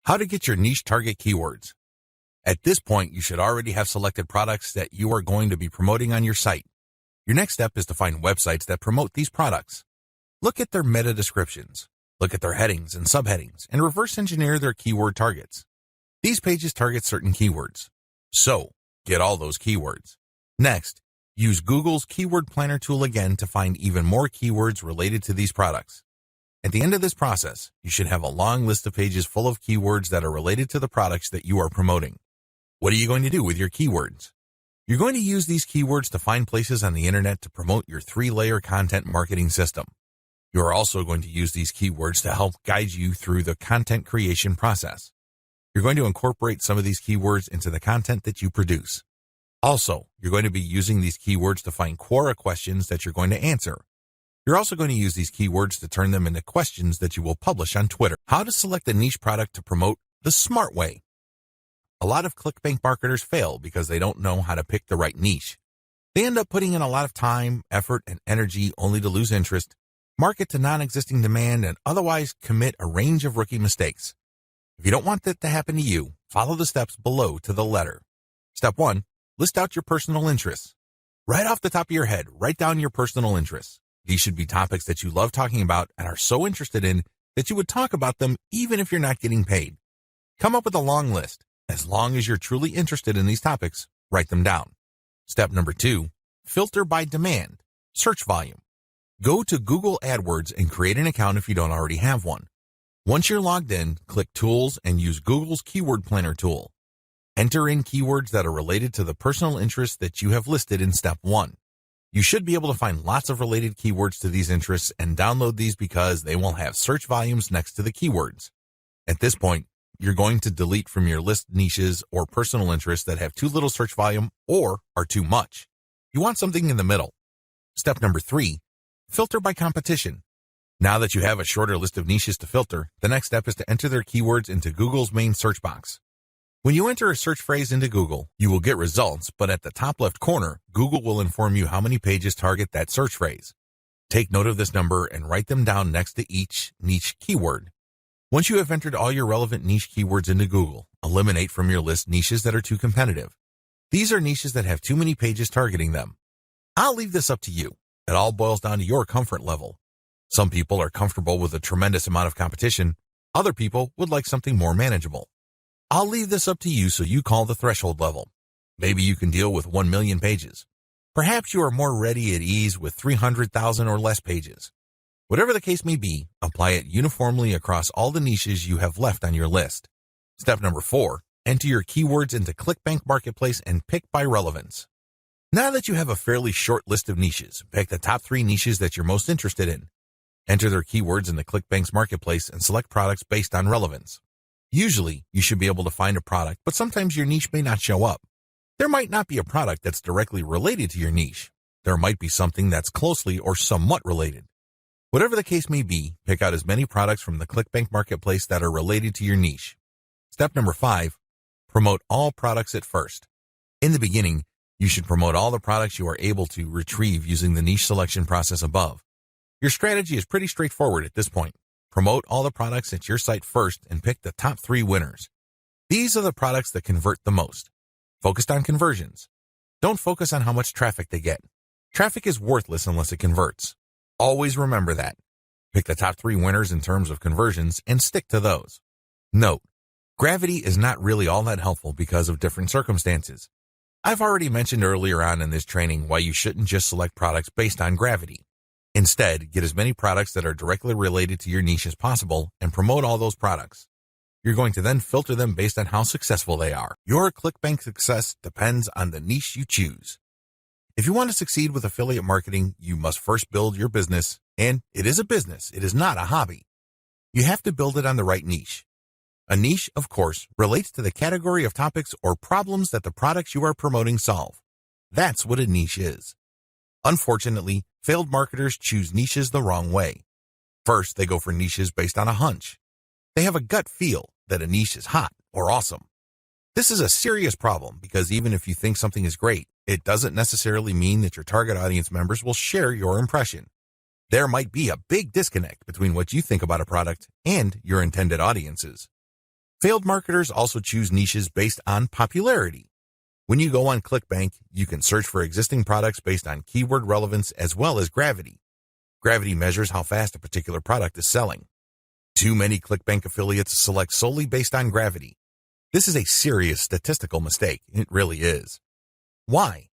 How to get your niche target keywords. At this point, you should already have selected products that you are going to be promoting on your site. Your next step is to find websites that promote these products. Look at their meta descriptions. Look at their headings and subheadings and reverse engineer their keyword targets. These pages target certain keywords. So, get all those keywords. Next, use Google's Keyword Planner tool again to find even more keywords related to these products. At the end of this process, you should have a long list of pages full of keywords that are related to the products that you are promoting. What are you going to do with your keywords? You're going to use these keywords to find places on the internet to promote your 3-layer content marketing system. You are also going to use these keywords to help guide you through the content creation process. You're going to incorporate some of these keywords into the content that you produce. Also, you're going to be using these keywords to find Quora questions that you're going to answer. You're also going to use these keywords to turn them into questions that you will publish on Twitter. How to select a niche product to promote the smart way. A lot of Clickbank marketers fail because they don't know how to pick the right niche. They end up putting in a lot of time, effort, and energy only to lose interest, market to non-existing demand, and otherwise commit a range of rookie mistakes. If you don't want that to happen to you, follow the steps below to the letter. Step 1. List out your personal interests. Right off the top of your head, write down your personal interests. These should be topics that you love talking about and are so interested in that you would talk about them even if you're not getting paid. Come up with a long list. As long as you're truly interested in these topics, write them down. Step number 2, filter by demand, search volume. Go to Google AdWords and create an account if you don't already have one. Once you're logged in, click Tools and use Google's Keyword Planner tool. Enter in keywords that are related to the personal interests that you have listed in Step 1. You should be able to find lots of related keywords to these interests and download these because they will have search volumes next to the keywords. At this point, you're going to delete from your list niches or personal interests that have too little search volume or are too much. You want something in the middle. Step number 3, filter by competition. Now that you have a shorter list of niches to filter, the next step is to enter their keywords into Google's main search box. When you enter a search phrase into Google, you will get results, but at the top left corner, Google will inform you how many pages target that search phrase. Take note of this number and write them down next to each niche keyword. Once you have entered all your relevant niche keywords into Google, eliminate from your list niches that are too competitive. These are niches that have too many pages targeting them. I'll leave this up to you. It all boils down to your comfort level. Some people are comfortable with a tremendous amount of competition. Other people would like something more manageable. I'll leave this up to you so you call the threshold level. Maybe you can deal with 1 million pages. Perhaps you are more ready at ease with 300,000 or less pages. Whatever the case may be, apply it uniformly across all the niches you have left on your list. Step number 4, enter your keywords into Clickbank Marketplace and pick by relevance. Now that you have a fairly short list of niches, pick the top 3 niches that you're most interested in. Enter their keywords in the Clickbank's Marketplace and select products based on relevance. Usually, you should be able to find a product, but sometimes your niche may not show up. There might not be a product that's directly related to your niche. There might be something that's closely or somewhat related. Whatever the case may be, pick out as many products from the Clickbank Marketplace that are related to your niche. Step number 5, promote all products at first. In the beginning, you should promote all the products you are able to retrieve using the niche selection process above. Your strategy is pretty straightforward at this point. Promote all the products at your site first and pick the top 3 winners. These are the products that convert the most. Focus on conversions. Don't focus on how much traffic they get. Traffic is worthless unless it converts. Always remember that. Pick the top 3 winners in terms of conversions and stick to those. Note, gravity is not really all that helpful because of different circumstances. I've already mentioned earlier on in this training why you shouldn't just select products based on gravity. Instead, get as many products that are directly related to your niche as possible and promote all those products. You're going to then filter them based on how successful they are. Your Clickbank success depends on the niche you choose. If you want to succeed with affiliate marketing, you must first build your business, and it is a business, it is not a hobby. You have to build it on the right niche. A niche, of course, relates to the category of topics or problems that the products you are promoting solve. That's what a niche is. Unfortunately, failed marketers choose niches the wrong way. First, they go for niches based on a hunch. They have a gut feel that a niche is hot or awesome. This is a serious problem because even if you think something is great, it doesn't necessarily mean that your target audience members will share your impression. There might be a big disconnect between what you think about a product and your intended audiences. Failed marketers also choose niches based on popularity. When you go on Clickbank, you can search for existing products based on keyword relevance as well as gravity. Gravity measures how fast a particular product is selling. Too many Clickbank affiliates select solely based on gravity. This is a serious statistical mistake. It really is. Why?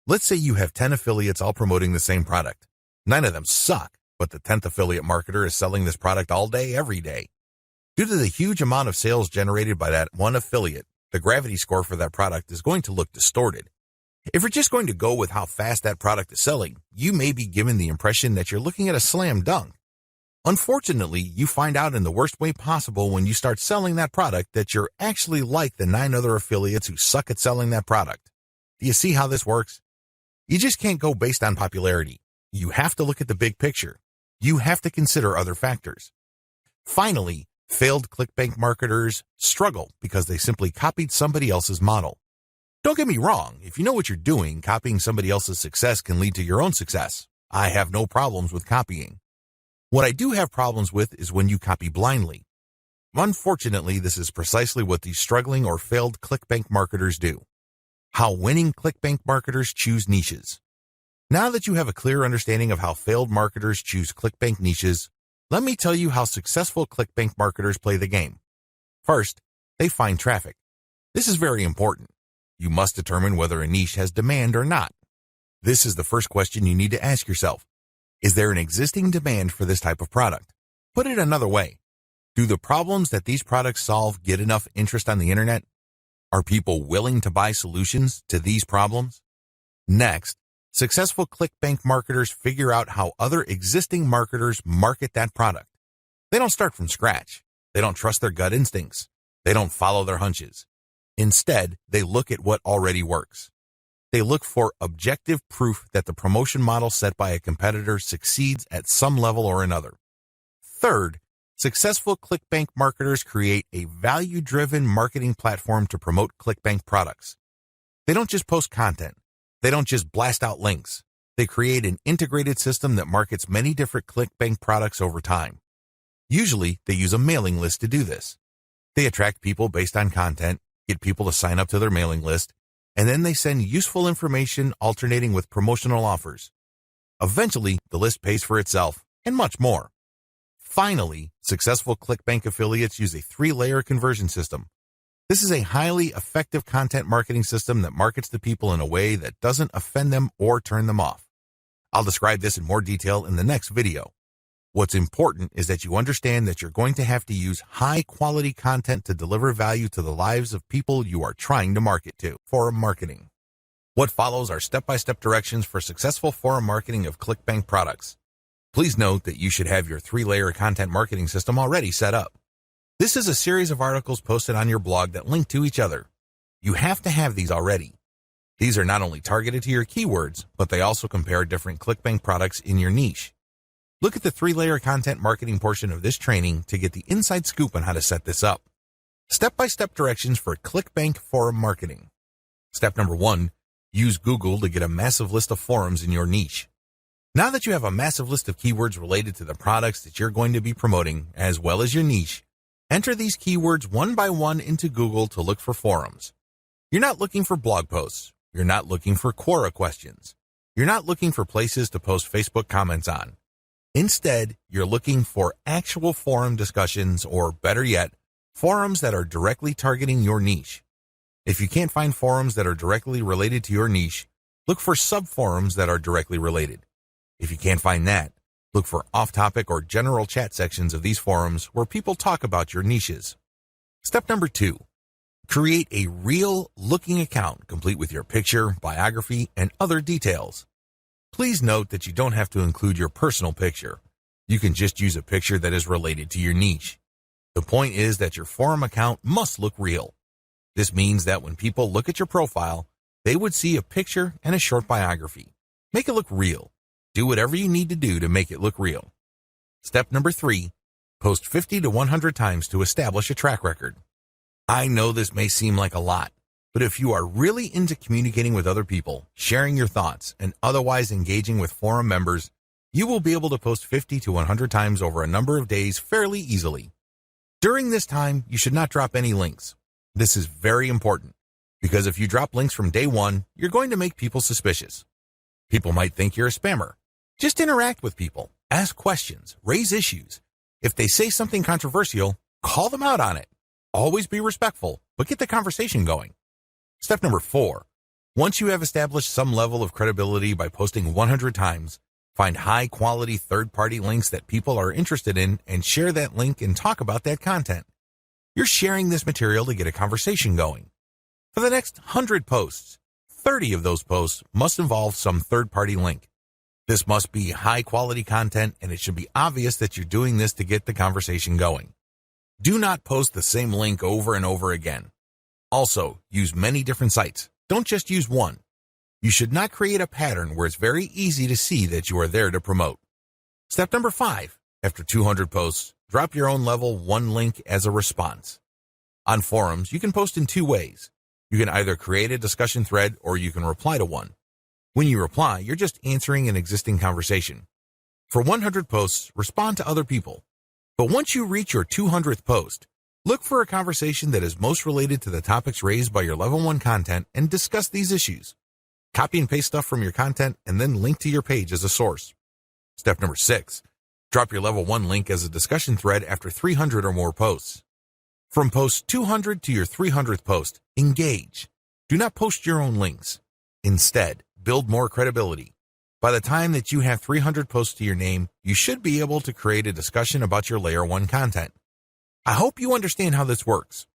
Let's say you have 10 affiliates all promoting the same product. 9 of them suck, but the 10th affiliate marketer is selling this product all day, every day. Due to the huge amount of sales generated by that one affiliate, the gravity score for that product is going to look distorted. If you're just going to go with how fast that product is selling, you may be given the impression that you're looking at a slam dunk. Unfortunately, you find out in the worst way possible when you start selling that product that you're actually like the 9 other affiliates who suck at selling that product. Do you see how this works? You just can't go based on popularity. You have to look at the big picture. You have to consider other factors. Finally, failed Clickbank marketers struggle because they simply copied somebody else's model. Don't get me wrong, if you know what you're doing, copying somebody else's success can lead to your own success. I have no problems with copying. What I do have problems with is when you copy blindly. Unfortunately, this is precisely what these struggling or failed Clickbank marketers do. How winning Clickbank marketers choose niches. Now that you have a clear understanding of how failed marketers choose Clickbank niches, let me tell you how successful Clickbank marketers play the game. First, they find traffic. This is very important. You must determine whether a niche has demand or not. This is the first question you need to ask yourself. Is there an existing demand for this type of product? Put it another way. Do the problems that these products solve get enough interest on the internet? Are people willing to buy solutions to these problems? Next, successful Clickbank marketers figure out how other existing marketers market that product. They don't start from scratch. They don't trust their gut instincts. They don't follow their hunches. Instead, they look at what already works. They look for objective proof that the promotion model set by a competitor succeeds at some level or another. Third, successful Clickbank marketers create a value-driven marketing platform to promote Clickbank products. They don't just post content. They don't just blast out links. They create an integrated system that markets many different Clickbank products over time. Usually, they use a mailing list to do this. They attract people based on content, get people to sign up to their mailing list, and then they send useful information alternating with promotional offers. Eventually, the list pays for itself, and much more. Finally, successful Clickbank affiliates use a 3-layer conversion system. This is a highly effective content marketing system that markets to people in a way that doesn't offend them or turn them off. I'll describe this in more detail in the next video. What's important is that you understand that you're going to have to use high-quality content to deliver value to the lives of people you are trying to market to. Forum marketing. What follows are step-by-step directions for successful forum marketing of Clickbank products. Please note that you should have your 3-layer content marketing system already set up. This is a series of articles posted on your blog that link to each other. You have to have these already. These are not only targeted to your keywords, but they also compare different Clickbank products in your niche. Look at the 3-layer content marketing portion of this training to get the inside scoop on how to set this up. Step-by-step directions for Clickbank forum marketing. Step number 1, use Google to get a massive list of forums in your niche. Now that you have a massive list of keywords related to the products that you're going to be promoting, as well as your niche, enter these keywords one by one into Google to look for forums. You're not looking for blog posts. You're not looking for Quora questions. You're not looking for places to post Facebook comments on. Instead, you're looking for actual forum discussions, or better yet, forums that are directly targeting your niche. If you can't find forums that are directly related to your niche, look for sub-forums that are directly related. If you can't find that, look for off-topic or general chat sections of these forums where people talk about your niches. Step number 2, create a real-looking account complete with your picture, biography, and other details. Please note that you don't have to include your personal picture. You can just use a picture that is related to your niche. The point is that your forum account must look real. This means that when people look at your profile, they would see a picture and a short biography. Make it look real. Do whatever you need to do to make it look real. Step number 3, post 50 to 100 times to establish a track record. I know this may seem like a lot, but if you are really into communicating with other people, sharing your thoughts, and otherwise engaging with forum members, you will be able to post 50 to 100 times over a number of days fairly easily. During this time, you should not drop any links. This is very important because if you drop links from day one, you're going to make people suspicious. People might think you're a spammer. Just interact with people, ask questions, raise issues. If they say something controversial, call them out on it. Always be respectful, but get the conversation going. Step number 4. Once you have established some level of credibility by posting 100 times, find high-quality third-party links that people are interested in and share that link and talk about that content. You're sharing this material to get a conversation going. For the next 100 posts, 30 of those posts must involve some third-party link. This must be high-quality content, and it should be obvious that you're doing this to get the conversation going. Do not post the same link over and over again. Also, use many different sites. Don't just use one. You should not create a pattern where it's very easy to see that you are there to promote. Step number 5. After 200 posts, drop your own level 1 link as a response. On forums, you can post in 2 ways. You can either create a discussion thread or you can reply to one. When you reply, you're just answering an existing conversation. For 100 posts, respond to other people. But once you reach your 200th post, look for a conversation that is most related to the topics raised by your level 1 content and discuss these issues. Copy and paste stuff from your content and then link to your page as a source. Step number 6. Drop your level 1 link as a discussion thread after 300 or more posts. From post 200 to your 300th post, engage. Do not post your own links. Instead, build more credibility. By the time that you have 300 posts to your name, you should be able to create a discussion about your layer 1 content. I hope you understand how this works.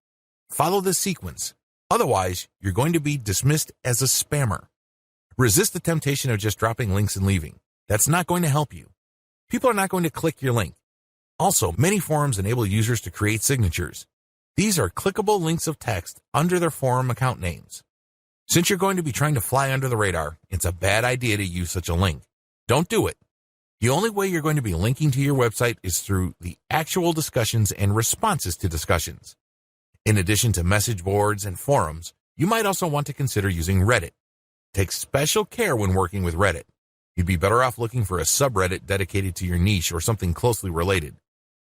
Follow this sequence. Otherwise, you're going to be dismissed as a spammer. Resist the temptation of just dropping links and leaving. That's not going to help you. People are not going to click your link. Also, many forums enable users to create signatures. These are clickable links of text under their forum account names. Since you're going to be trying to fly under the radar, it's a bad idea to use such a link. Don't do it. The only way you're going to be linking to your website is through the actual discussions and responses to discussions. In addition to message boards and forums, you might also want to consider using Reddit. Take special care when working with Reddit. You'd be better off looking for a subreddit dedicated to your niche or something closely related.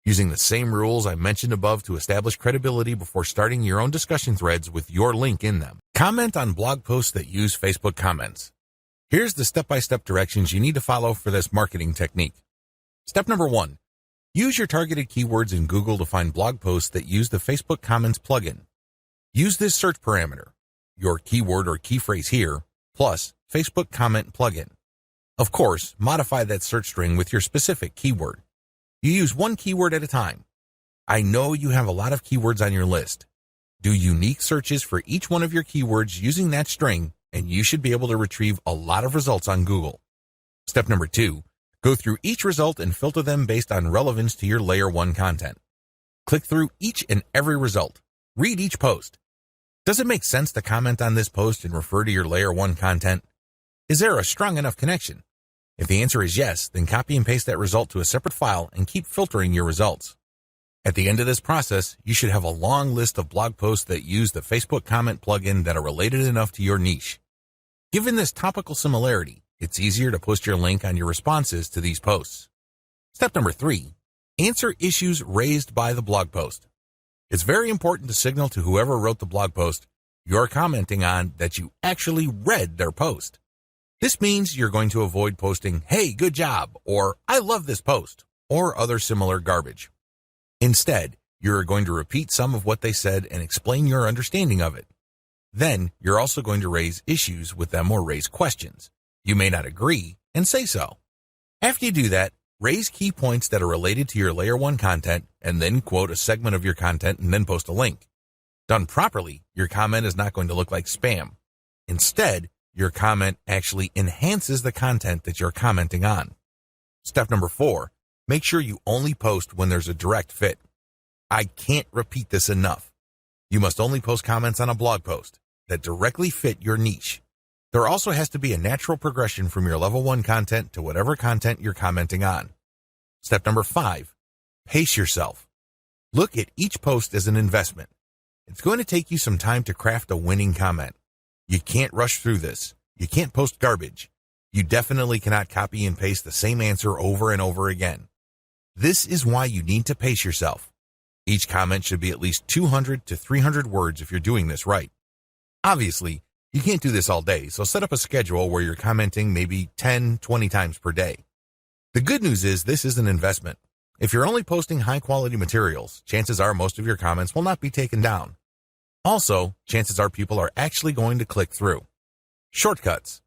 Using the same rules I mentioned above to establish credibility before starting your own discussion threads with your link in them. Comment on blog posts that use Facebook comments. Here's the step-by-step directions you need to follow for this marketing technique. Step number 1. Use your targeted keywords in Google to find blog posts that use the Facebook Comments plugin. Use this search parameter, your keyword or key phrase here, plus Facebook Comment plugin. Of course, modify that search string with your specific keyword. You use one keyword at a time. I know you have a lot of keywords on your list. Do unique searches for each one of your keywords using that string, and you should be able to retrieve a lot of results on Google. Step number 2, go through each result and filter them based on relevance to your layer 1 content. Click through each and every result. Read each post. Does it make sense to comment on this post and refer to your layer 1 content? Is there a strong enough connection? If the answer is yes, then copy and paste that result to a separate file and keep filtering your results. At the end of this process, you should have a long list of blog posts that use the Facebook Comment plugin that are related enough to your niche. Given this topical similarity, it's easier to post your link on your responses to these posts. Step number 3, answer issues raised by the blog post. It's very important to signal to whoever wrote the blog post you're commenting on that you actually read their post. This means you're going to avoid posting, "Hey, good job," or "I love this post," or other similar garbage. Instead, you're going to repeat some of what they said and explain your understanding of it. Then, you're also going to raise issues with them or raise questions. You may not agree, and say so. After you do that, raise key points that are related to your layer 1 content, and then quote a segment of your content and then post a link. Done properly, your comment is not going to look like spam. Instead, your comment actually enhances the content that you're commenting on. Step number 4, make sure you only post when there's a direct fit. I can't repeat this enough. You must only post comments on a blog post that directly fit your niche. There also has to be a natural progression from your level 1 content to whatever content you're commenting on. Step number 5, pace yourself. Look at each post as an investment. It's going to take you some time to craft a winning comment. You can't rush through this. You can't post garbage. You definitely cannot copy and paste the same answer over and over again. This is why you need to pace yourself. Each comment should be at least 200 to 300 words if you're doing this right. Obviously, you can't do this all day, so set up a schedule where you're commenting maybe 10, 20 times per day. The good news is this is an investment. If you're only posting high-quality materials, chances are most of your comments will not be taken down. Also, chances are people are actually going to click through. Shortcuts.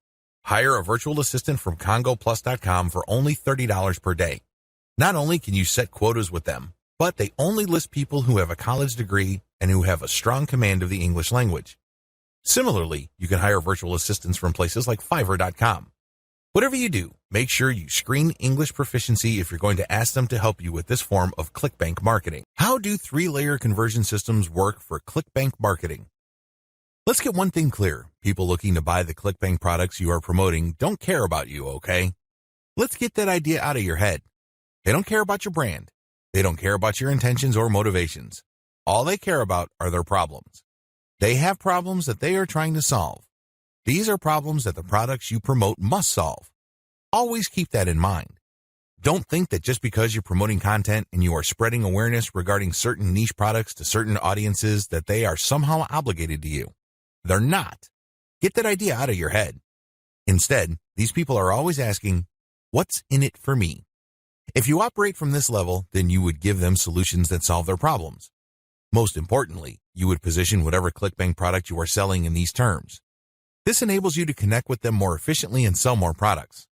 Hire a virtual assistant from CongoPlus.com for only $30 per day. Not only can you set quotas with them, but they only list people who have a college degree and who have a strong command of the English language. Similarly, you can hire virtual assistants from places like Fiverr.com. Whatever you do, make sure you screen English proficiency if you're going to ask them to help you with this form of Clickbank marketing. How do 3-layer conversion systems work for Clickbank marketing? Let's get one thing clear. People looking to buy the Clickbank products you are promoting don't care about you, okay? Let's get that idea out of your head. They don't care about your brand. They don't care about your intentions or motivations. All they care about are their problems. They have problems that they are trying to solve. These are problems that the products you promote must solve. Always keep that in mind. Don't think that just because you're promoting content and you are spreading awareness regarding certain niche products to certain audiences that they are somehow obligated to you. They're not. Get that idea out of your head. Instead, these people are always asking, what's in it for me? If you operate from this level, then you would give them solutions that solve their problems. Most importantly, you would position whatever Clickbank product you are selling in these terms. This enables you to connect with them more efficiently and sell more products.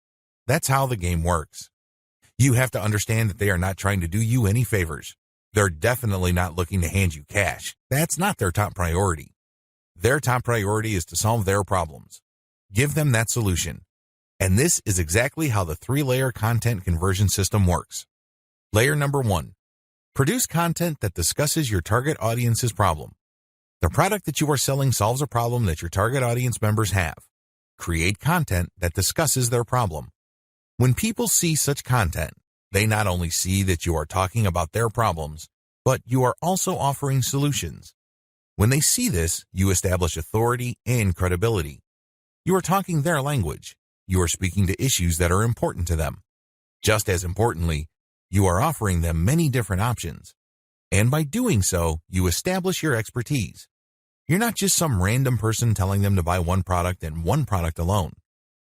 That's how the game works. You have to understand that they are not trying to do you any favors. They're definitely not looking to hand you cash. That's not their top priority. Their top priority is to solve their problems. Give them that solution. And this is exactly how the 3-layer content conversion system works. Layer number 1. Produce content that discusses your target audience's problem. The product that you are selling solves a problem that your target audience members have. Create content that discusses their problem. When people see such content, they not only see that you are talking about their problems, but you are also offering solutions. When they see this, you establish authority and credibility. You are talking their language. You are speaking to issues that are important to them. Just as importantly, you are offering them many different options. And by doing so, you establish your expertise. You're not just some random person telling them to buy one product and one product alone.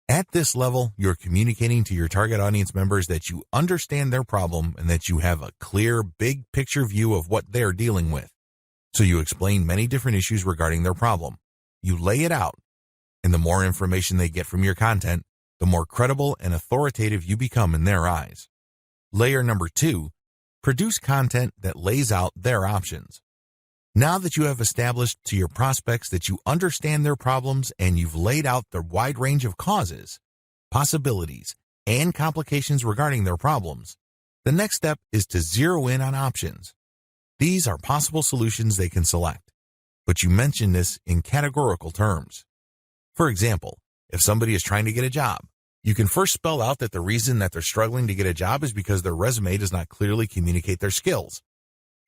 At this level, you're communicating to your target audience members that you understand their problem and that you have a clear, big picture view of what they're dealing with. So you explain many different issues regarding their problem. You lay it out. And the more information they get from your content, the more credible and authoritative you become in their eyes. Layer number 2, produce content that lays out their options. Now that you have established to your prospects that you understand their problems and you've laid out the wide range of causes, possibilities, and complications regarding their problems, the next step is to zero in on options. These are possible solutions they can select, but you mention this in categorical terms. For example, if somebody is trying to get a job, you can first spell out that the reason that they're struggling to get a job is because their resume does not clearly communicate their skills.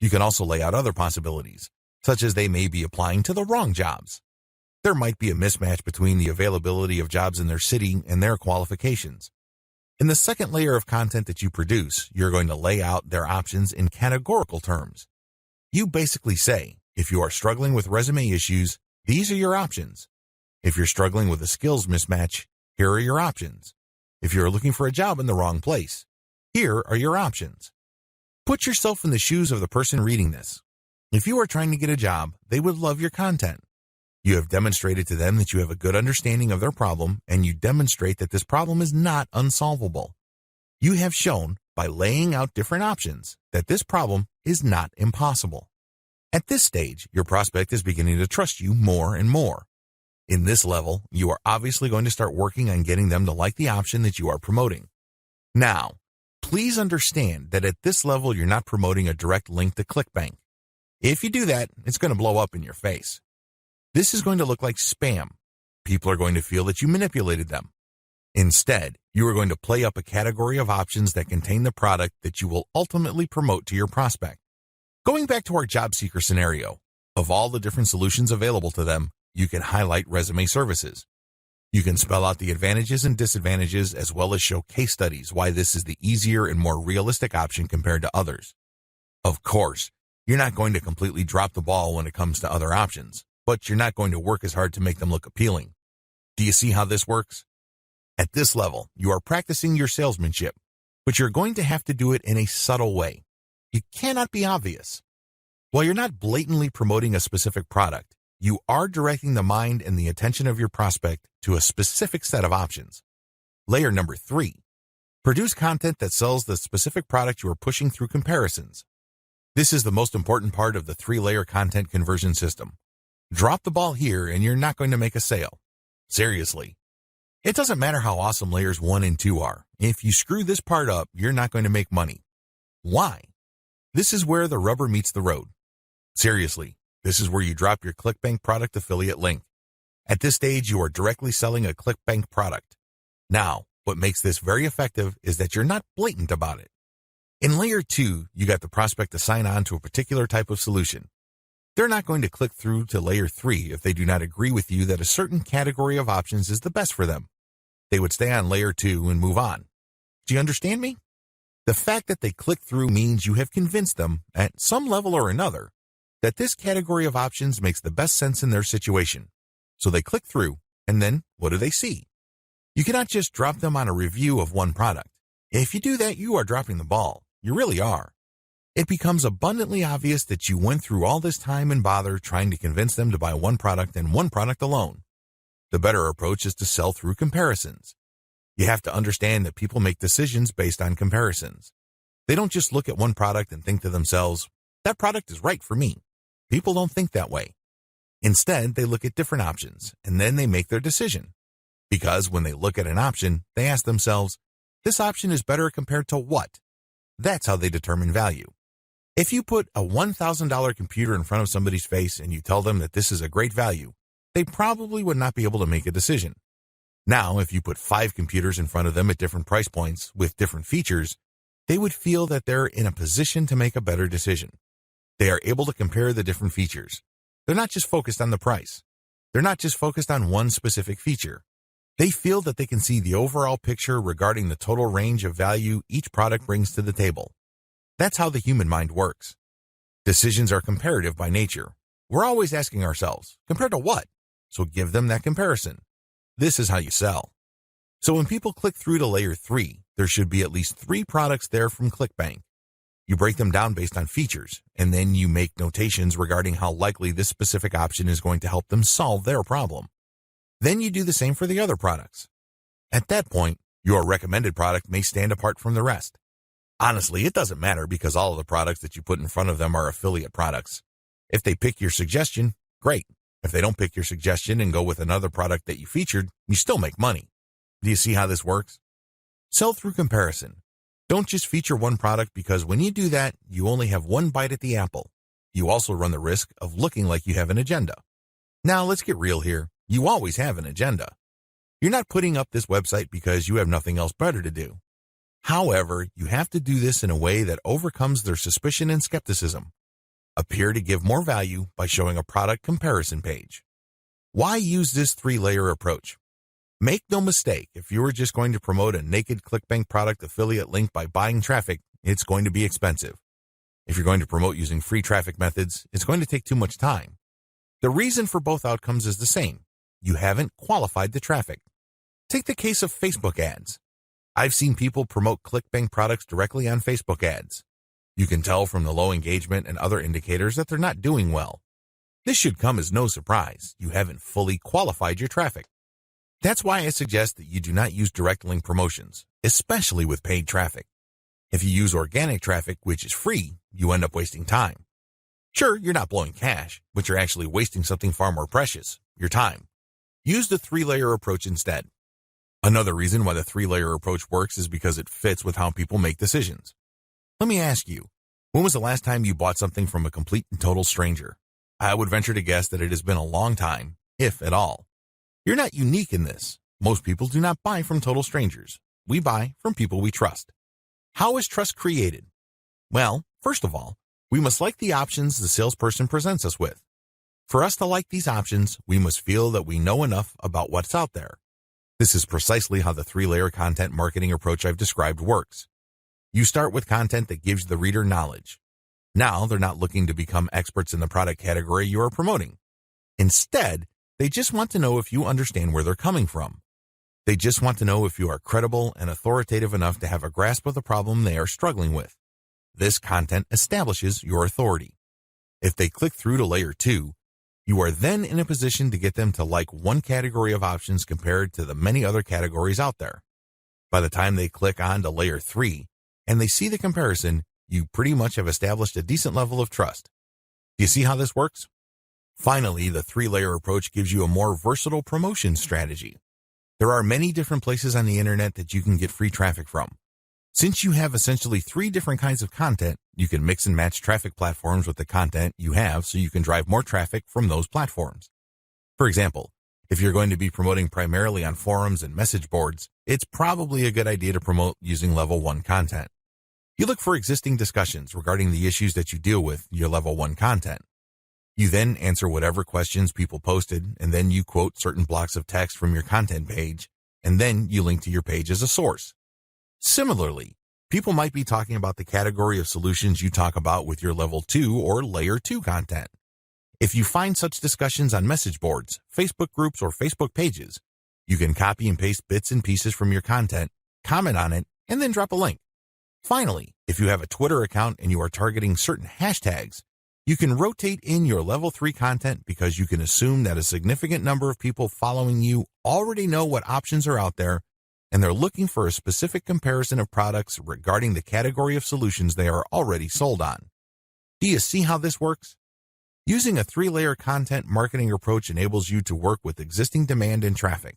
You can also lay out other possibilities, such as they may be applying to the wrong jobs. There might be a mismatch between the availability of jobs in their city and their qualifications. In the second layer of content that you produce, you're going to lay out their options in categorical terms. You basically say, if you are struggling with resume issues, these are your options. If you're struggling with a skills mismatch, here are your options. If you're looking for a job in the wrong place, here are your options. Put yourself in the shoes of the person reading this. If you are trying to get a job, they would love your content. You have demonstrated to them that you have a good understanding of their problem, and you demonstrate that this problem is not unsolvable. You have shown, by laying out different options, that this problem is not impossible. At this stage, your prospect is beginning to trust you more and more. In this level, you are obviously going to start working on getting them to like the option that you are promoting. Now, please understand that at this level, you're not promoting a direct link to Clickbank. If you do that, it's going to blow up in your face. This is going to look like spam. People are going to feel that you manipulated them. Instead, you are going to play up a category of options that contain the product that you will ultimately promote to your prospect. Going back to our job seeker scenario, of all the different solutions available to them, you can highlight resume services. You can spell out the advantages and disadvantages as well as show case studies why this is the easier and more realistic option compared to others. Of course, You're not going to completely drop the ball when it comes to other options, but you're not going to work as hard to make them look appealing. Do you see how this works? At this level, you are practicing your salesmanship, but you're going to have to do it in a subtle way. You cannot be obvious. While you're not blatantly promoting a specific product, you are directing the mind and the attention of your prospect to a specific set of options. Layer number 3. Produce content that sells the specific product you are pushing through comparisons. This is the most important part of the 3-layer content conversion system. Drop the ball here and you're not going to make a sale. Seriously. It doesn't matter how awesome layers 1 and 2 are. If you screw this part up, you're not going to make money. Why? This is where the rubber meets the road. Seriously, this is where you drop your Clickbank product affiliate link. At this stage, you are directly selling a Clickbank product. Now, what makes this very effective is that you're not blatant about it. In layer 2, you got the prospect to sign on to a particular type of solution. They're not going to click through to layer 3 if they do not agree with you that a certain category of options is the best for them. They would stay on layer 2 and move on. Do you understand me? The fact that they click through means you have convinced them, at some level or another, that this category of options makes the best sense in their situation. So they click through, and then what do they see? You cannot just drop them on a review of one product. If you do that, you are dropping the ball. You really are. It becomes abundantly obvious that you went through all this time and bother trying to convince them to buy one product and one product alone. The better approach is to sell through comparisons. You have to understand that people make decisions based on comparisons. They don't just look at one product and think to themselves, that product is right for me. People don't think that way. Instead, they look at different options, and then they make their decision. Because when they look at an option, they ask themselves, this option is better compared to what? That's how they determine value. If you put a $1,000 computer in front of somebody's face and you tell them that this is a great value, they probably would not be able to make a decision. Now, if you put 5 computers in front of them at different price points with different features, they would feel that they're in a position to make a better decision. They are able to compare the different features. They're not just focused on the price. They're not just focused on one specific feature. They feel that they can see the overall picture regarding the total range of value each product brings to the table. That's how the human mind works. Decisions are comparative by nature. We're always asking ourselves, compared to what? So give them that comparison. This is how you sell. So when people click through to layer 3, there should be at least 3 products there from Clickbank. You break them down based on features, and then you make notations regarding how likely this specific option is going to help them solve their problem. Then you do the same for the other products. At that point, your recommended product may stand apart from the rest. Honestly, it doesn't matter because all of the products that you put in front of them are affiliate products. If they pick your suggestion, great. If they don't pick your suggestion and go with another product that you featured, you still make money. Do you see how this works? Sell through comparison. Don't just feature one product because when you do that, you only have one bite at the apple. You also run the risk of looking like you have an agenda. Now, let's get real here. You always have an agenda. You're not putting up this website because you have nothing else better to do. However, you have to do this in a way that overcomes their suspicion and skepticism. Appear to give more value by showing a product comparison page. Why use this 3-layer approach? Make no mistake, if you were just going to promote a naked Clickbank product affiliate link by buying traffic, it's going to be expensive. If you're going to promote using free traffic methods, it's going to take too much time. The reason for both outcomes is the same. You haven't qualified the traffic. Take the case of Facebook ads. I've seen people promote Clickbank products directly on Facebook ads. You can tell from the low engagement and other indicators that they're not doing well. This should come as no surprise. You haven't fully qualified your traffic. That's why I suggest that you do not use direct link promotions, especially with paid traffic. If you use organic traffic, which is free, you end up wasting time. Sure, you're not blowing cash, but you're actually wasting something far more precious, your time. Use the 3-layer approach instead. Another reason why the 3-layer approach works is because it fits with how people make decisions. Let me ask you, when was the last time you bought something from a complete and total stranger? I would venture to guess that it has been a long time, if at all. You're not unique in this. Most people do not buy from total strangers. We buy from people we trust. How is trust created? Well, first of all, we must like the options the salesperson presents us with. For us to like these options, we must feel that we know enough about what's out there. This is precisely how the 3-layer content marketing approach I've described works. You start with content that gives the reader knowledge. Now they're not looking to become experts in the product category you are promoting. Instead, they just want to know if you understand where they're coming from. They just want to know if you are credible and authoritative enough to have a grasp of the problem they are struggling with. This content establishes your authority. If they click through to layer 2, you are then in a position to get them to like one category of options compared to the many other categories out there. By the time they click on to layer 3 and they see the comparison, you pretty much have established a decent level of trust. Do you see how this works? Finally, the 3-layer approach gives you a more versatile promotion strategy. There are many different places on the internet that you can get free traffic from. Since you have essentially 3 different kinds of content, you can mix and match traffic platforms with the content you have so you can drive more traffic from those platforms. For example, if you're going to be promoting primarily on forums and message boards, it's probably a good idea to promote using level 1 content. You look for existing discussions regarding the issues that you deal with in your level 1 content. You then answer whatever questions people posted, and then you quote certain blocks of text from your content page, and then you link to your page as a source. Similarly, people might be talking about the category of solutions you talk about with your level 2 or layer 2 content. If you find such discussions on message boards, Facebook groups, or Facebook pages, you can copy and paste bits and pieces from your content, comment on it, and then drop a link. Finally, if you have a Twitter account and you are targeting certain hashtags, you can rotate in your level 3 content because you can assume that a significant number of people following you already know what options are out there and they're looking for a specific comparison of products regarding the category of solutions they are already sold on. Do you see how this works? Using a 3-layer content marketing approach enables you to work with existing demand and traffic.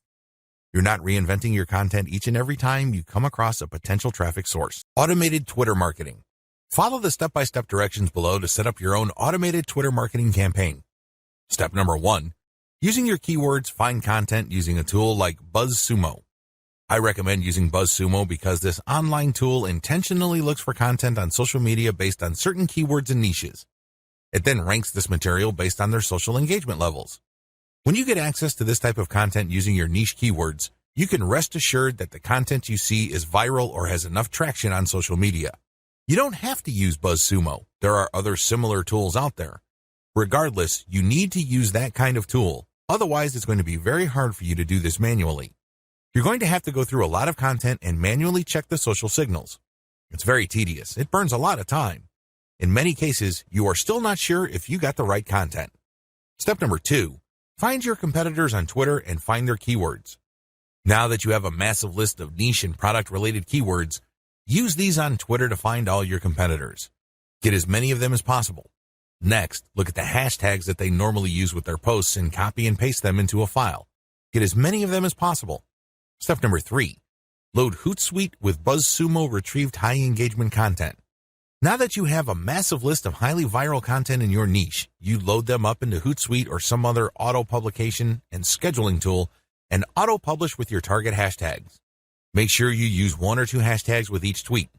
You're not reinventing your content each and every time you come across a potential traffic source. Automated Twitter marketing. Follow the step-by-step directions below to set up your own automated Twitter marketing campaign. Step number 1. Using your keywords, find content using a tool like BuzzSumo. I recommend using BuzzSumo because this online tool intentionally looks for content on social media based on certain keywords and niches. It then ranks this material based on their social engagement levels. When you get access to this type of content using your niche keywords, you can rest assured that the content you see is viral or has enough traction on social media. You don't have to use BuzzSumo. There are other similar tools out there. Regardless, you need to use that kind of tool. Otherwise, it's going to be very hard for you to do this manually. You're going to have to go through a lot of content and manually check the social signals. It's very tedious. It burns a lot of time. In many cases, you are still not sure if you got the right content. Step number 2. Find your competitors on Twitter and find their keywords. Now that you have a massive list of niche and product-related keywords, use these on Twitter to find all your competitors. Get as many of them as possible. Next, look at the hashtags that they normally use with their posts and copy and paste them into a file. Get as many of them as possible. Step number 3. Load Hootsuite with BuzzSumo retrieved high engagement content. Now that you have a massive list of highly viral content in your niche, you load them up into Hootsuite or some other auto-publication and scheduling tool and auto-publish with your target hashtags. Make sure you use 1 or 2 hashtags with each tweet.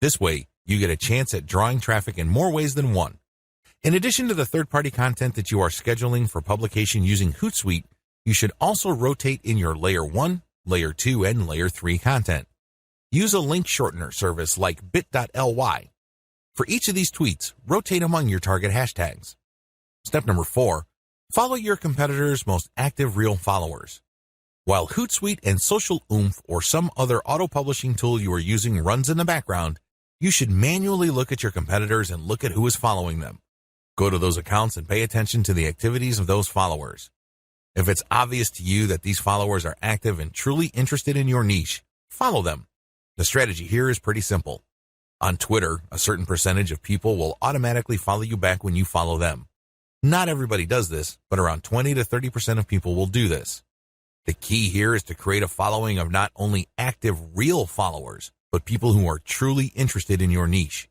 This way, you get a chance at drawing traffic in more ways than one. In addition to the third-party content that you are scheduling for publication using Hootsuite, you should also rotate in your Layer 1, Layer 2, and Layer 3 content. Use a link shortener service like bit.ly. For each of these tweets, rotate among your target hashtags. Step number 4. Follow your competitors' most active real followers. While Hootsuite and Social Oomph or some other auto-publishing tool you are using runs in the background, you should manually look at your competitors and look at who is following them. Go to those accounts and pay attention to the activities of those followers. If it's obvious to you that these followers are active and truly interested in your niche, follow them. The strategy here is pretty simple. On Twitter, a certain percentage of people will automatically follow you back when you follow them. Not everybody does this, but around 20 to 30% of people will do this. The key here is to create a following of not only active, real followers, but people who are truly interested in your niche.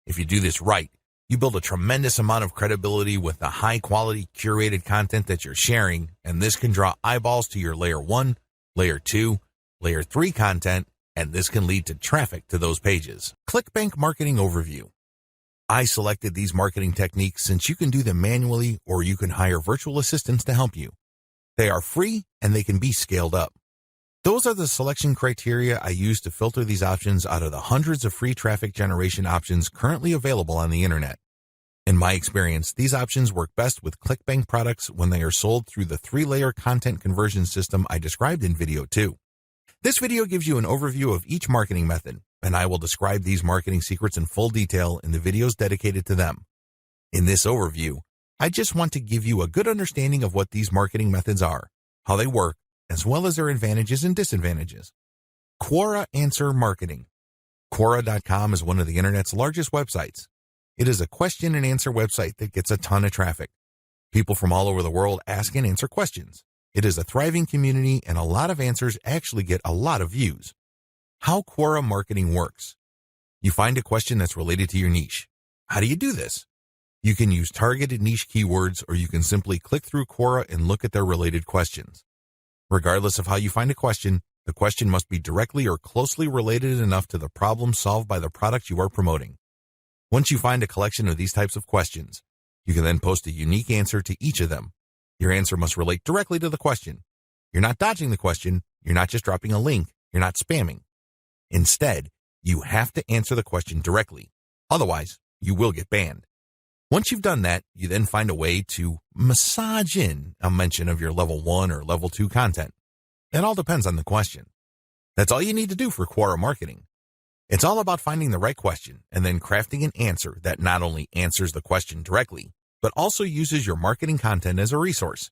If you do this right, you build a tremendous amount of credibility with the high-quality, curated content that you're sharing, and this can draw eyeballs to your Layer 1, Layer 2, Layer 3 content, and this can lead to traffic to those pages. Clickbank Marketing Overview. I selected these marketing techniques since you can do them manually or you can hire virtual assistants to help you. They are free and they can be scaled up. Those are the selection criteria I use to filter these options out of the hundreds of free traffic generation options currently available on the internet. In my experience, these options work best with Clickbank products when they are sold through the 3-layer content conversion system I described in video 2. This video gives you an overview of each marketing method, and I will describe these marketing secrets in full detail in the videos dedicated to them. In this overview, I just want to give you a good understanding of what these marketing methods are, how they work, as well as their advantages and disadvantages. Quora Answer Marketing. Quora.com is one of the internet's largest websites. It is a question and answer website that gets a ton of traffic. People from all over the world ask and answer questions. It is a thriving community, and a lot of answers actually get a lot of views. How Quora marketing works. You find a question that's related to your niche. How do you do this? You can use targeted niche keywords, or you can simply click through Quora and look at their related questions. Regardless of how you find a question, the question must be directly or closely related enough to the problem solved by the product you are promoting. Once you find a collection of these types of questions, you can then post a unique answer to each of them. Your answer must relate directly to the question. You're not dodging the question. You're not just dropping a link. You're not spamming. Instead, you have to answer the question directly. Otherwise, you will get banned. Once you've done that, you then find a way to massage in a mention of your level 1 or level 2 content. It all depends on the question. That's all you need to do for Quora marketing. It's all about finding the right question and then crafting an answer that not only answers the question directly, but also uses your marketing content as a resource.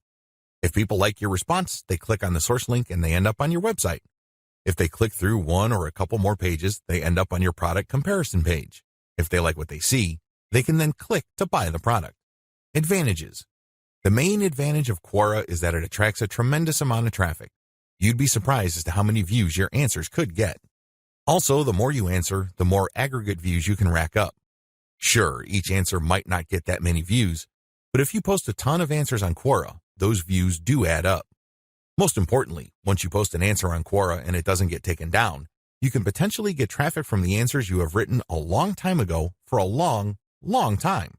If people like your response, they click on the source link and they end up on your website. If they click through one or a couple more pages, they end up on your product comparison page. If they like what they see, they can then click to buy the product. Advantages. The main advantage of Quora is that it attracts a tremendous amount of traffic. You'd be surprised as to how many views your answers could get. Also, the more you answer, the more aggregate views you can rack up. Sure, each answer might not get that many views, but if you post a ton of answers on Quora, those views do add up. Most importantly, once you post an answer on Quora and it doesn't get taken down, you can potentially get traffic from the answers you have written a long time ago for a long time.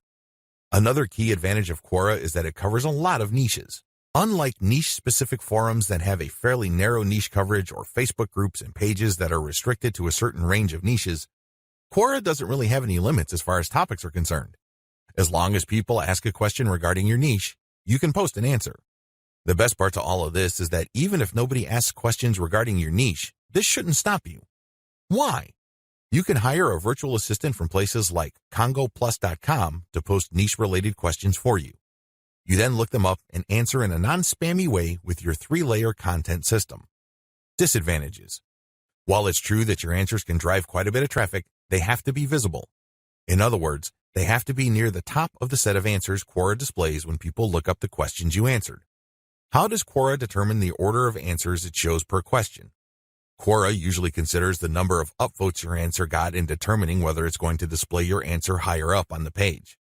Another key advantage of Quora is that it covers a lot of niches. Unlike niche-specific forums that have a fairly narrow niche coverage or Facebook groups and pages that are restricted to a certain range of niches, Quora doesn't really have any limits as far as topics are concerned. As long as people ask a question regarding your niche, you can post an answer. The best part to all of this is that even if nobody asks questions regarding your niche, this shouldn't stop you. Why? You can hire a virtual assistant from places like congoplus.com to post niche-related questions for you. You then look them up and answer in a non-spammy way with your 3-layer content system. Disadvantages. While it's true that your answers can drive quite a bit of traffic, they have to be visible. In other words, they have to be near the top of the set of answers Quora displays when people look up the questions you answered. How does Quora determine the order of answers it shows per question? Quora usually considers the number of upvotes your answer got in determining whether it's going to display your answer higher up on the page.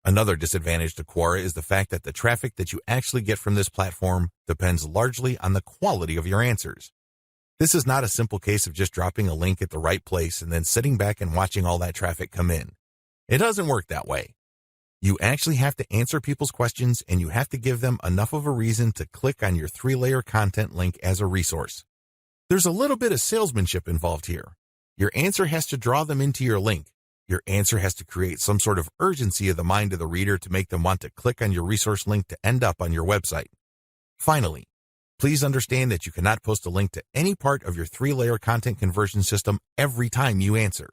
Another disadvantage to Quora is the fact that the traffic that you actually get from this platform depends largely on the quality of your answers. This is not a simple case of just dropping a link at the right place and then sitting back and watching all that traffic come in. It doesn't work that way. You actually have to answer people's questions, and you have to give them enough of a reason to click on your 3-layer content link as a resource. There's a little bit of salesmanship involved here. Your answer has to draw them into your link. Your answer has to create some sort of urgency of the mind of the reader to make them want to click on your resource link to end up on your website. Finally, please understand that you cannot post a link to any part of your 3-layer content conversion system every time you answer.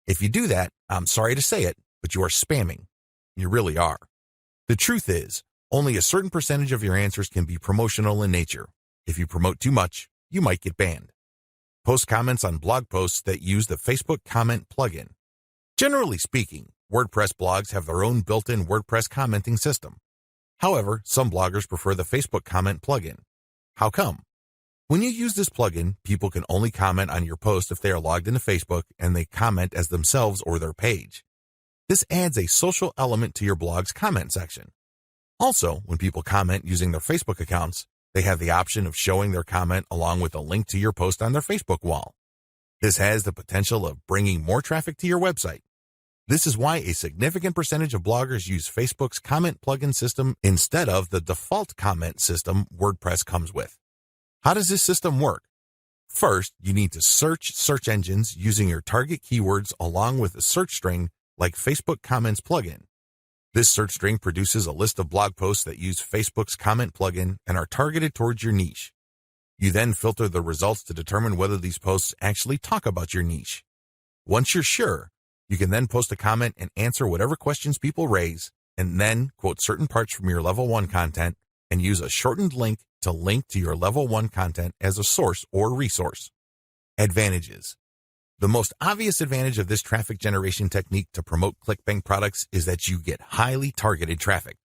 If you do that, I'm sorry to say it, but you are spamming. You really are. The truth is, only a certain percentage of your answers can be promotional in nature. If you promote too much, you might get banned. Post comments on blog posts that use the Facebook comment plugin. Generally speaking, WordPress blogs have their own built-in WordPress commenting system. However, some bloggers prefer the Facebook comment plugin. How come? When you use this plugin, people can only comment on your post if they are logged into Facebook and they comment as themselves or their page. This adds a social element to your blog's comment section. Also, when people comment using their Facebook accounts, they have the option of showing their comment along with a link to your post on their Facebook wall. This has the potential of bringing more traffic to your website. This is why a significant percentage of bloggers use Facebook's comment plugin system instead of the default comment system WordPress comes with. How does this system work? First, you need to search search engines using your target keywords along with a search string like Facebook comments plugin. This search string produces a list of blog posts that use Facebook's comment plugin and are targeted towards your niche. You then filter the results to determine whether these posts actually talk about your niche. Once you're sure, you can then post a comment and answer whatever questions people raise, and then quote certain parts from your level 1 content and use a shortened link to your level 1 content as a source or resource. Advantages. The most obvious advantage of this traffic generation technique to promote Clickbank products is that you get highly targeted traffic.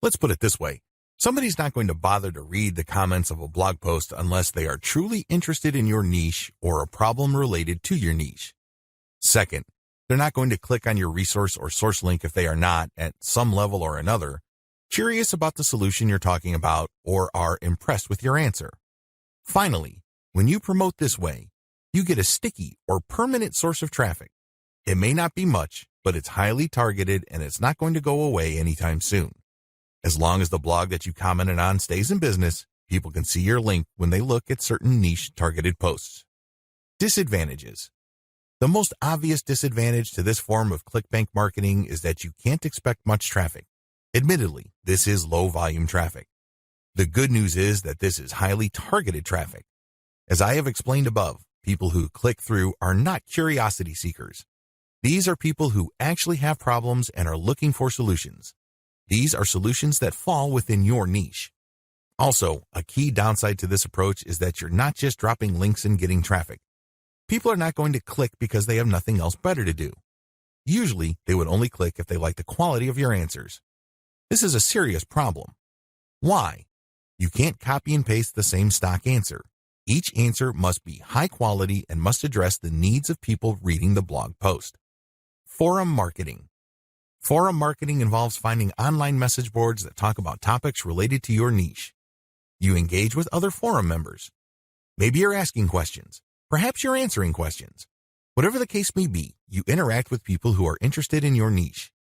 Let's put it this way. Somebody's not going to bother to read the comments of a blog post unless they are truly interested in your niche or a problem related to your niche. Second, they're not going to click on your resource or source link if they are not, at some level or another, curious about the solution you're talking about or are impressed with your answer. Finally, when you promote this way, you get a sticky or permanent source of traffic. It may not be much, but it's highly targeted and it's not going to go away anytime soon. As long as the blog that you commented on stays in business, people can see your link when they look at certain niche targeted posts. Disadvantages. The most obvious disadvantage to this form of Clickbank marketing is that you can't expect much traffic. Admittedly, this is low volume traffic. The good news is that this is highly targeted traffic. As I have explained above, people who click through are not curiosity seekers. These are people who actually have problems and are looking for solutions. These are solutions that fall within your niche. Also, a key downside to this approach is that you're not just dropping links and getting traffic. People are not going to click because they have nothing else better to do. Usually, they would only click if they like the quality of your answers. This is a serious problem. Why? You can't copy and paste the same stock answer. Each answer must be high quality and must address the needs of people reading the blog post. Forum marketing. Forum marketing involves finding online message boards that talk about topics related to your niche. You engage with other forum members. Maybe you're asking questions. Perhaps you're answering questions. Whatever the case may be, you interact with people who are interested in your niche.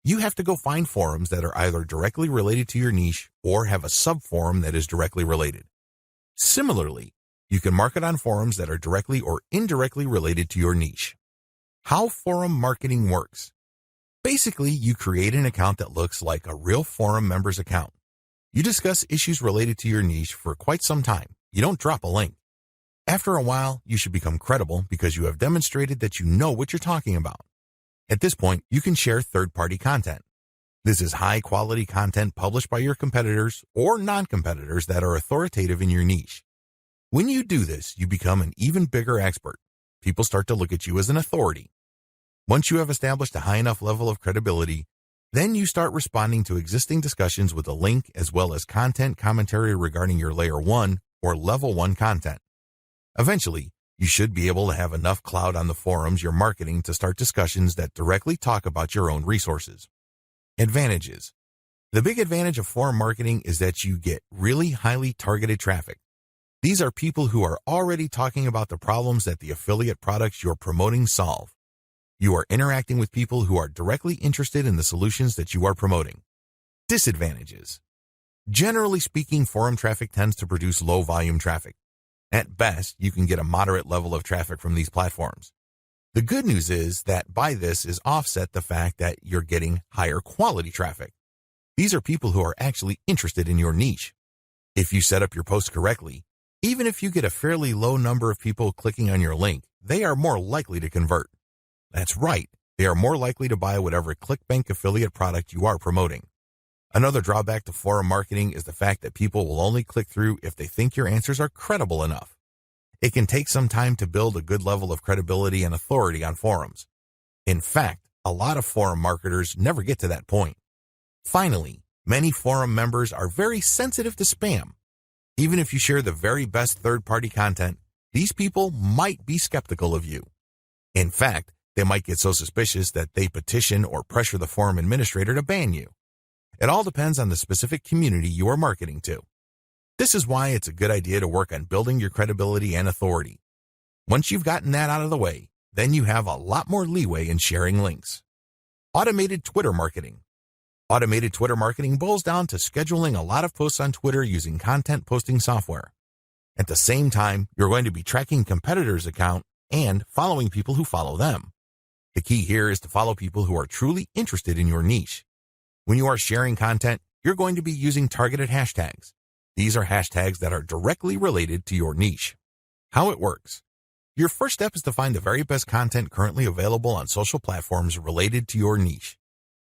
You have to go find forums that are either directly related to your niche or have a sub-forum that is directly related. Similarly, you can market on forums that are directly or indirectly related to your niche. How forum marketing works. Basically, you create an account that looks like a real forum member's account. You discuss issues related to your niche for quite some time. You don't drop a link. After a while, you should become credible because you have demonstrated that you know what you're talking about. At this point, you can share third-party content. This is high-quality content published by your competitors or non-competitors that are authoritative in your niche. When you do this, you become an even bigger expert. People start to look at you as an authority. Once you have established a high enough level of credibility, then you start responding to existing discussions with a link as well as content commentary regarding your Layer 1 or Level 1 content. Eventually, you should be able to have enough clout on the forums you're marketing to start discussions that directly talk about your own resources. Advantages. The big advantage of forum marketing is that you get really highly targeted traffic. These are people who are already talking about the problems that the affiliate products you're promoting solve. You are interacting with people who are directly interested in the solutions that you are promoting. Disadvantages. Generally speaking, forum traffic tends to produce low volume traffic. At best, you can get a moderate level of traffic from these platforms. The good news is that by this is offset the fact that you're getting higher quality traffic. These are people who are actually interested in your niche. If you set up your post correctly, even if you get a fairly low number of people clicking on your link, they are more likely to convert. That's right, they are more likely to buy whatever Clickbank affiliate product you are promoting. Another drawback to forum marketing is the fact that people will only click through if they think your answers are credible enough. It can take some time to build a good level of credibility and authority on forums. In fact, a lot of forum marketers never get to that point. Finally, many forum members are very sensitive to spam. Even if you share the very best third-party content, these people might be skeptical of you. In fact, they might get so suspicious that they petition or pressure the forum administrator to ban you. It all depends on the specific community you are marketing to. This is why it's a good idea to work on building your credibility and authority. Once you've gotten that out of the way, then you have a lot more leeway in sharing links. Automated Twitter marketing. Automated Twitter marketing boils down to scheduling a lot of posts on Twitter using content posting software. At the same time, you're going to be tracking competitors' account and following people who follow them. The key here is to follow people who are truly interested in your niche. When you are sharing content, you're going to be using targeted hashtags. These are hashtags that are directly related to your niche. How it works. Your first step is to find the very best content currently available on social platforms related to your niche.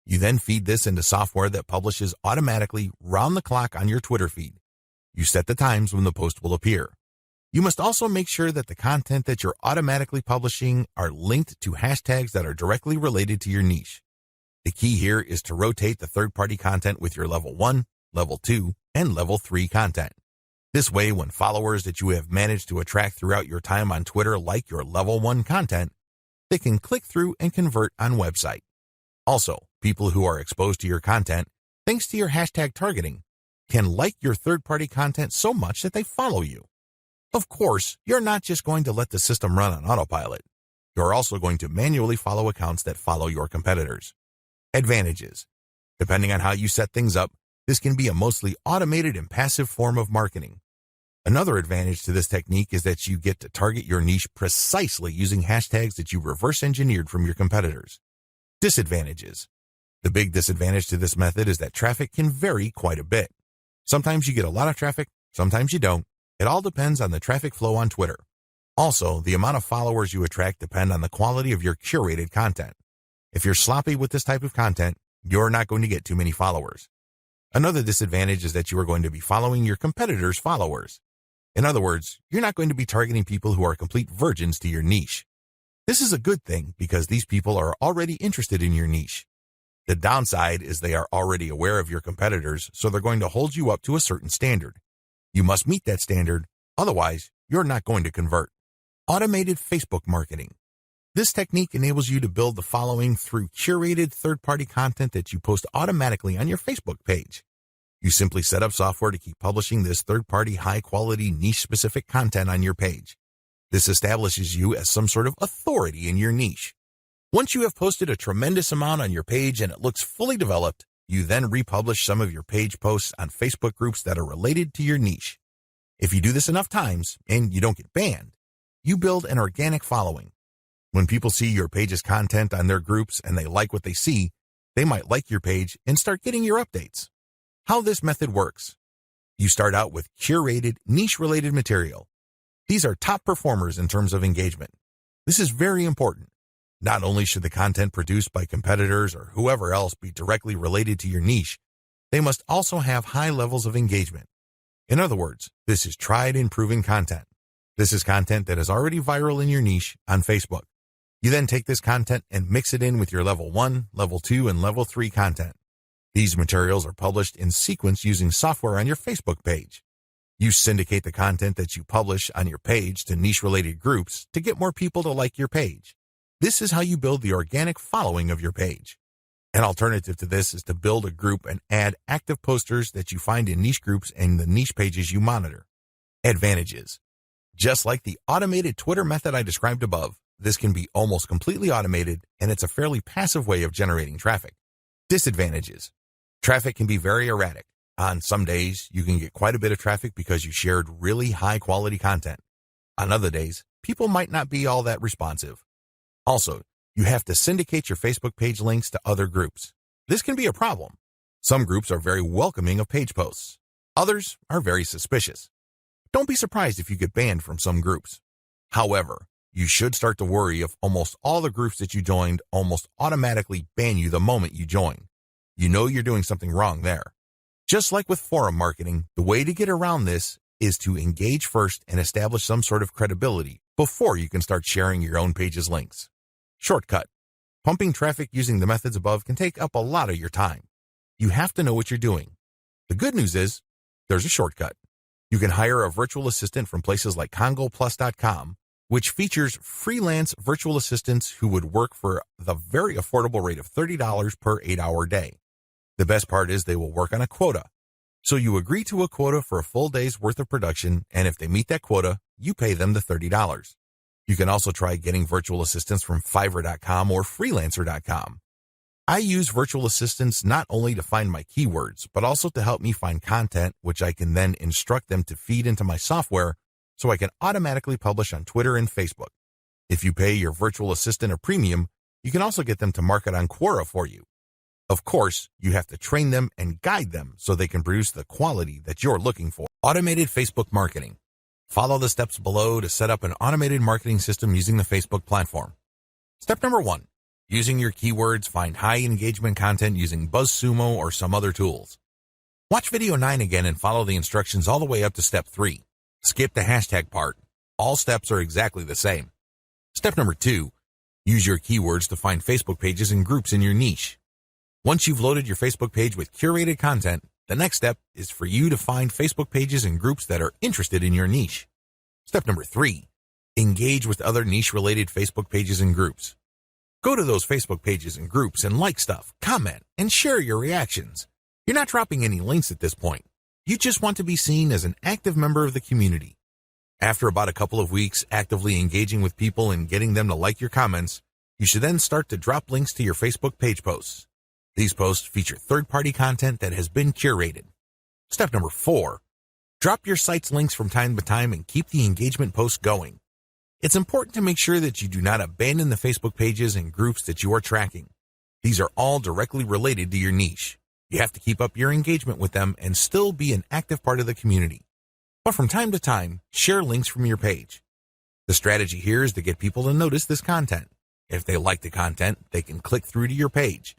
You then feed this into software that publishes automatically round the clock on your Twitter feed. You set the times when the post will appear. You must also make sure that the content that you're automatically publishing are linked to hashtags that are directly related to your niche. The key here is to rotate the third-party content with your level 1, level 2, and level 3 content. This way, when followers that you have managed to attract throughout your time on Twitter like your level 1 content, they can click through and convert on website. Also, people who are exposed to your content, thanks to your hashtag targeting, can like your third-party content so much that they follow you. Of course, you're not just going to let the system run on autopilot. You're also going to manually follow accounts that follow your competitors. Advantages. Depending on how you set things up, this can be a mostly automated and passive form of marketing. Another advantage to this technique is that you get to target your niche precisely using hashtags that you reverse engineered from your competitors. Disadvantages. The big disadvantage to this method is that traffic can vary quite a bit. Sometimes you get a lot of traffic, sometimes you don't. It all depends on the traffic flow on Twitter. Also, the amount of followers you attract depend on the quality of your curated content. If you're sloppy with this type of content, you're not going to get too many followers. Another disadvantage is that you are going to be following your competitors' followers. In other words, you're not going to be targeting people who are complete virgins to your niche. This is a good thing because these people are already interested in your niche. The downside is they are already aware of your competitors, so they're going to hold you up to a certain standard. You must meet that standard, otherwise you're not going to convert. Automated Facebook marketing. This technique enables you to build the following through curated third-party content that you post automatically on your Facebook page. You simply set up software to keep publishing this third-party high-quality niche-specific content on your page. This establishes you as some sort of authority in your niche. Once you have posted a tremendous amount on your page and it looks fully developed, you then republish some of your page posts on Facebook groups that are related to your niche. If you do this enough times and you don't get banned, you build an organic following. When people see your page's content on their groups and they like what they see, they might like your page and start getting your updates. How this method works. You start out with curated, niche-related material. These are top performers in terms of engagement. This is very important. Not only should the content produced by competitors or whoever else be directly related to your niche, they must also have high levels of engagement. In other words, this is tried and proven content. This is content that is already viral in your niche on Facebook. You then take this content and mix it in with your level 1, level 2, and level 3 content. These materials are published in sequence using software on your Facebook page. You syndicate the content that you publish on your page to niche-related groups to get more people to like your page. This is how you build the organic following of your page. An alternative to this is to build a group and add active posters that you find in niche groups and the niche pages you monitor. Advantages. Just like the automated Twitter method I described above, this can be almost completely automated, and it's a fairly passive way of generating traffic. Disadvantages. Traffic can be very erratic. On some days, you can get quite a bit of traffic because you shared really high-quality content. On other days, people might not be all that responsive. Also, you have to syndicate your Facebook page links to other groups. This can be a problem. Some groups are very welcoming of page posts. Others are very suspicious. Don't be surprised if you get banned from some groups. However, you should start to worry if almost all the groups that you joined almost automatically ban you the moment you join. You know you're doing something wrong there. Just like with forum marketing, the way to get around this is to engage first and establish some sort of credibility before you can start sharing your own page's links. Shortcut. Pumping traffic using the methods above can take up a lot of your time. You have to know what you're doing. The good news is, there's a shortcut. You can hire a virtual assistant from places like CongoPlus.com, which features freelance virtual assistants who would work for the very affordable rate of $30 per 8-hour day. The best part is they will work on a quota. So you agree to a quota for a full day's worth of production, and if they meet that quota, you pay them the $30. You can also try getting virtual assistants from Fiverr.com or Freelancer.com. I use virtual assistants not only to find my keywords, but also to help me find content, which I can then instruct them to feed into my software so I can automatically publish on Twitter and Facebook. If you pay your virtual assistant a premium, you can also get them to market on Quora for you. Of course, you have to train them and guide them so they can produce the quality that you're looking for. Automated Facebook marketing. Follow the steps below to set up an automated marketing system using the Facebook platform. Step number 1. Using your keywords, find high engagement content using BuzzSumo or some other tools. Watch video 9 again and follow the instructions all the way up to step 3. Skip the hashtag part. All steps are exactly the same. Step number 2. Use your keywords to find Facebook pages and groups in your niche. Once you've loaded your Facebook page with curated content, the next step is for you to find Facebook pages and groups that are interested in your niche. Step number 3. Engage with other niche-related Facebook pages and groups. Go to those Facebook pages and groups and like stuff, comment, and share your reactions. You're not dropping any links at this point. You just want to be seen as an active member of the community. After about a couple of weeks actively engaging with people and getting them to like your comments, you should then start to drop links to your Facebook page posts. These posts feature third-party content that has been curated. Step number 4. Drop your site's links from time to time and keep the engagement posts going. It's important to make sure that you do not abandon the Facebook pages and groups that you are tracking. These are all directly related to your niche. You have to keep up your engagement with them and still be an active part of the community. But from time to time, share links from your page. The strategy here is to get people to notice this content. If they like the content, they can click through to your page.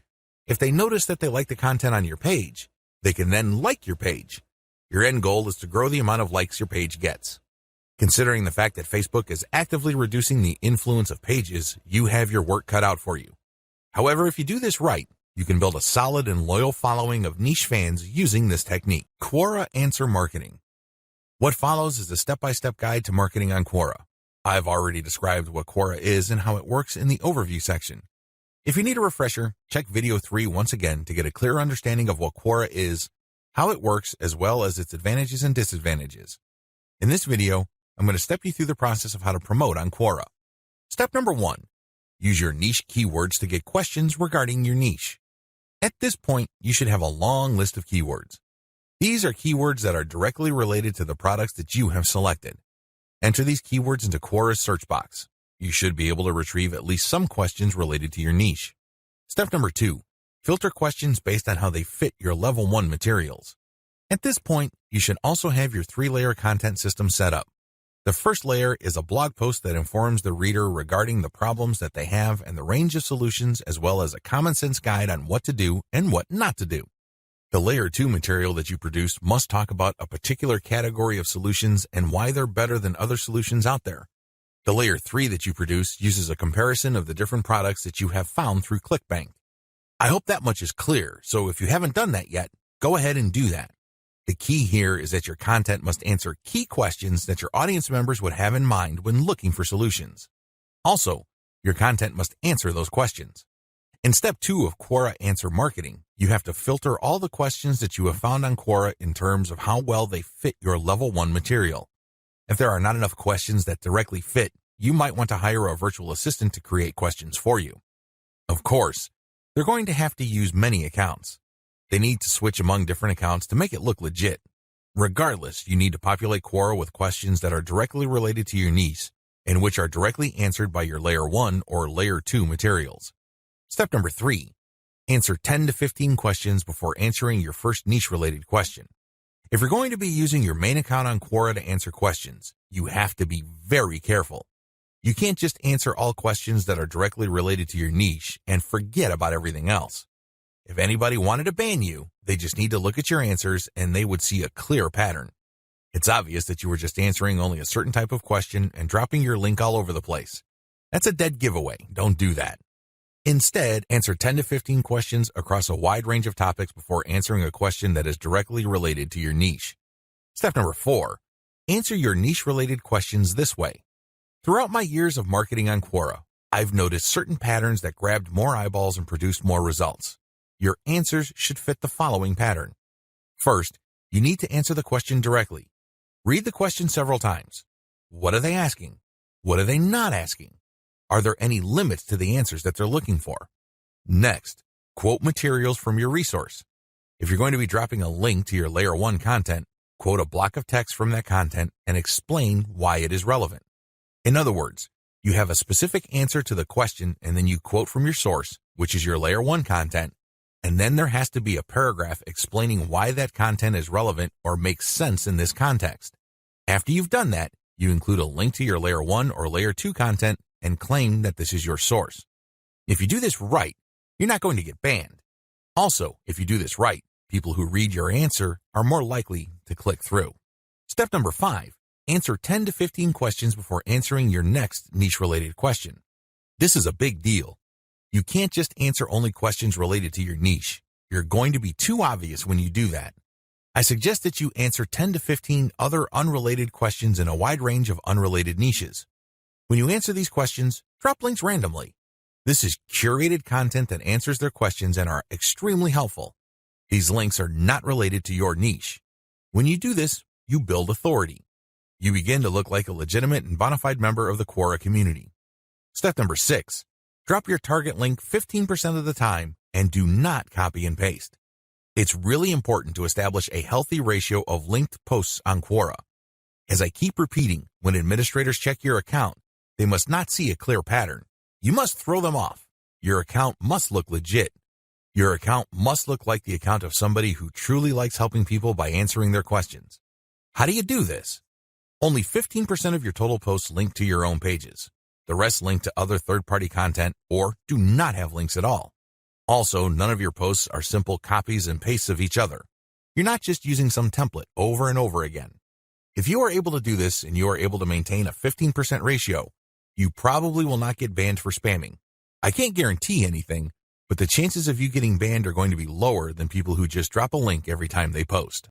If they notice that they like the content on your page, they can then like your page. Your end goal is to grow the amount of likes your page gets. Considering the fact that Facebook is actively reducing the influence of pages, you have your work cut out for you. However, if you do this right, you can build a solid and loyal following of niche fans using this technique. Quora Answer Marketing. What follows is a step-by-step guide to marketing on Quora. I've already described what Quora is and how it works in the overview section. If you need a refresher, check video 3 once again to get a clear understanding of what Quora is, how it works, as well as its advantages and disadvantages. In this video, I'm going to step you through the process of how to promote on Quora. Step number 1. Use your niche keywords to get questions regarding your niche. At this point, you should have a long list of keywords. These are keywords that are directly related to the products that you have selected. Enter these keywords into Quora's search box. You should be able to retrieve at least some questions related to your niche. Step number 2. Filter questions based on how they fit your level 1 materials. At this point, you should also have your 3-layer content system set up. The first layer is a blog post that informs the reader regarding the problems that they have and the range of solutions, as well as a common sense guide on what to do and what not to do. The layer 2 material that you produce must talk about a particular category of solutions and why they're better than other solutions out there. The layer 3 that you produce uses a comparison of the different products that you have found through Clickbank. I hope that much is clear, so if you haven't done that yet, go ahead and do that. The key here is that your content must answer key questions that your audience members would have in mind when looking for solutions. Also, your content must answer those questions. In step 2 of Quora Answer Marketing, you have to filter all the questions that you have found on Quora in terms of how well they fit your level 1 material. If there are not enough questions that directly fit, you might want to hire a virtual assistant to create questions for you. Of course, they're going to have to use many accounts. They need to switch among different accounts to make it look legit. Regardless, you need to populate Quora with questions that are directly related to your niche and which are directly answered by your layer 1 or layer 2 materials. Step number 3. Answer 10 to 15 questions before answering your first niche-related question. If you're going to be using your main account on Quora to answer questions, you have to be very careful. You can't just answer all questions that are directly related to your niche and forget about everything else. If anybody wanted to ban you, they just need to look at your answers and they would see a clear pattern. It's obvious that you were just answering only a certain type of question and dropping your link all over the place. That's a dead giveaway. Don't do that. Instead, answer 10 to 15 questions across a wide range of topics before answering a question that is directly related to your niche. Step number 4. Answer your niche-related questions this way. Throughout my years of marketing on Quora, I've noticed certain patterns that grabbed more eyeballs and produced more results. Your answers should fit the following pattern. First, you need to answer the question directly. Read the question several times. What are they asking? What are they not asking? Are there any limits to the answers that they're looking for? Next, quote materials from your resource. If you're going to be dropping a link to your layer 1 content, quote a block of text from that content and explain why it is relevant. In other words, you have a specific answer to the question and then you quote from your source, which is your layer 1 content, And then there has to be a paragraph explaining why that content is relevant or makes sense in this context. After you've done that, you include a link to your Layer 1 or Layer 2 content and claim that this is your source. If you do this right, you're not going to get banned. Also, if you do this right, people who read your answer are more likely to click through. Step number 5, answer 10 to 15 questions before answering your next niche-related question. This is a big deal. You can't just answer only questions related to your niche. You're going to be too obvious when you do that. I suggest that you answer 10 to 15 other unrelated questions in a wide range of unrelated niches. When you answer these questions, drop links randomly. This is curated content that answers their questions and are extremely helpful. These links are not related to your niche. When you do this, you build authority. You begin to look like a legitimate and bona fide member of the Quora community. Step number 6. Drop your target link 15% of the time and do not copy and paste. It's really important to establish a healthy ratio of linked posts on Quora. As I keep repeating, when administrators check your account, they must not see a clear pattern. You must throw them off. Your account must look legit. Your account must look like the account of somebody who truly likes helping people by answering their questions. How do you do this? Only 15% of your total posts link to your own pages. The rest link to other third-party content or do not have links at all. Also, none of your posts are simple copies and pastes of each other. You're not just using some template over and over again. If you are able to do this and you are able to maintain a 15% ratio, you probably will not get banned for spamming. I can't guarantee anything, but the chances of you getting banned are going to be lower than people who just drop a link every time they post.